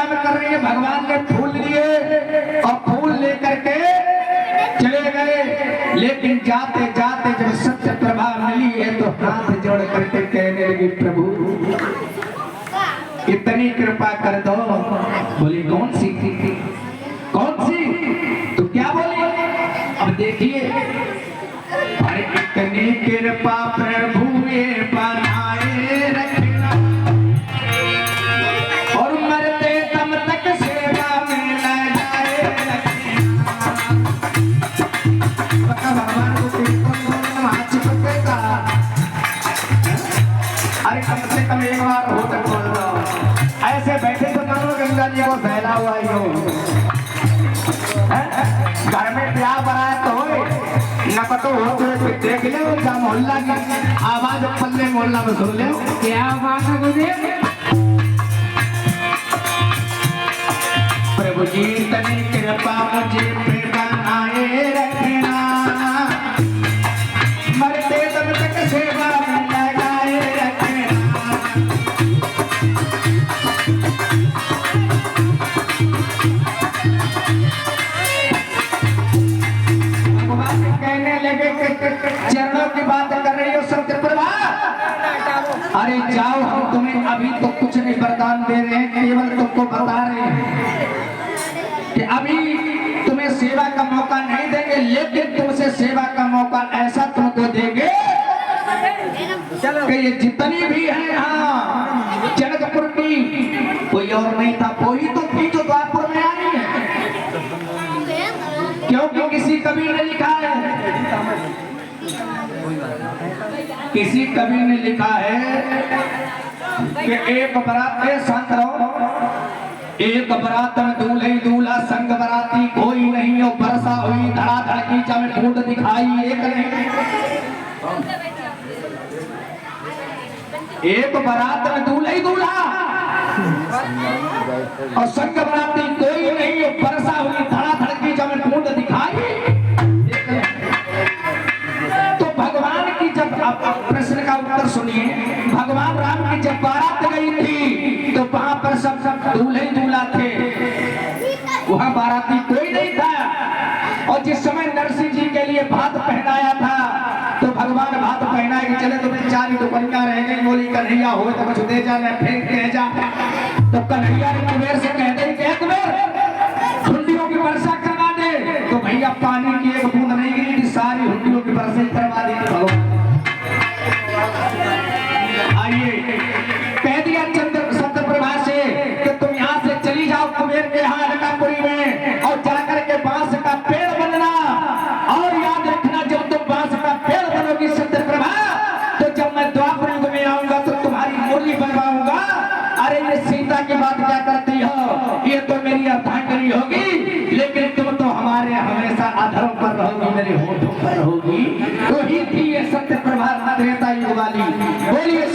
काम कर रही है। भगवान ने फूल लिए और फूल लेकर के चले गए, लेकिन जाते जाते जब सत्य प्रभा मिली है तो हाथ जोड़ करके कहने लगी, प्रभु इतनी कृपा कर दो। बोली कौन सी थी, कौन सी? तो क्या बोली? अब देखिए, अरे इतनी कृपा प्रभु ये बनाए रखना और मरते दम तक सेवा में लगाए रखना। भगवान को अरे कम से कम एक बार हो तक बोल दो। ऐसे बैठे तो मानो गंगा जी को फैला हुआ ही हो। घर में प्यार बना तो हो न तो हो तो देख ले उनका मोहल्ला की आवाज पल्ले मोहल्ला में सुन ले। क्या बात है गुरुदेव? प्रभु जी तनी कृपा मुझे पे बनाए रखना, मरते दम तक सेवा में लगाए रखना। कहने लगे चरणों की बात कर रही हो सत्य प्रभा, अरे जाओ, हम तुम्हें अभी तो कुछ नहीं वरदान दे रहे हैं, केवल तुमको बता रहे हैं कि अभी तुम्हें सेवा का मौका नहीं देंगे, लेकिन तुमसे सेवा का मौका ऐसा तुमको देंगे कि ये जितनी भी है यहाँ जनकपुर की, कोई और नहीं था, कोई तो थी जो द्वारपुर में आई है। क्योंकि किसी कबीर ने लिखा है, किसी कबीर ने लिखा है कि एक बरात में संत रहो, एक बरात में दूल्हे दूल्हा संग बराती कोई नहीं हो, बरसा हुई धड़ाधड़ की जब फूट दिखाई एक नहीं। एक बरात में दूल्हे दूल्हा और संग बराती कोई नहीं हो, बरसा हुई धड़ाधड़ की जब फूट दिखाई। तो भगवान की जब प्रश्न का उत्तर सुनिए, भगवान राम की जब बारात गई थी तो वहां पर सब दूल्हे दूल्हा थे, वहां बाराती कोई नहीं था। और जिस समय नरसिंह जी के लिए भात पहनाया था तो भगवान भात पहनाए कि चले तो बेचारी दुपहिया रह गई, बोली कन्हैया हो तो कुछ दे जा, मैं फेंक के जा। तो कन्हैया ने कुबेर से कह दे कि कुबेर हुंडियों की वर्षा करवा दे, तो भैया पानी की एक बूंद नहीं गिरी थी, सारी हुंडियों की वर्षा करवा दी भगवान। आइए, कह दिया चंद्र सत्य प्रभा से कि तुम यहाँ से चली जाओ कुबेर के यहाँ अलकापुरी में और जाकर के बांस का पेड़ बनना, और याद रखना जब तुम बांस का पेड़ बनोगी सत्य प्रभा, तो जब मैं द्वापर युग में आऊंगा तो तुम्हारी मुरली बनवाऊंगा। अरे ये सीता की बात क्या करती हो, ये तो मेरी अर्धांगिनी होगी, लेकिन तुम तो हमारे हमेशा अधर्म पर रहोगी, मेरे होठों पर रहोगी। वही थी ये सत्य प्रभा त्रेता युग वाली। बोलिए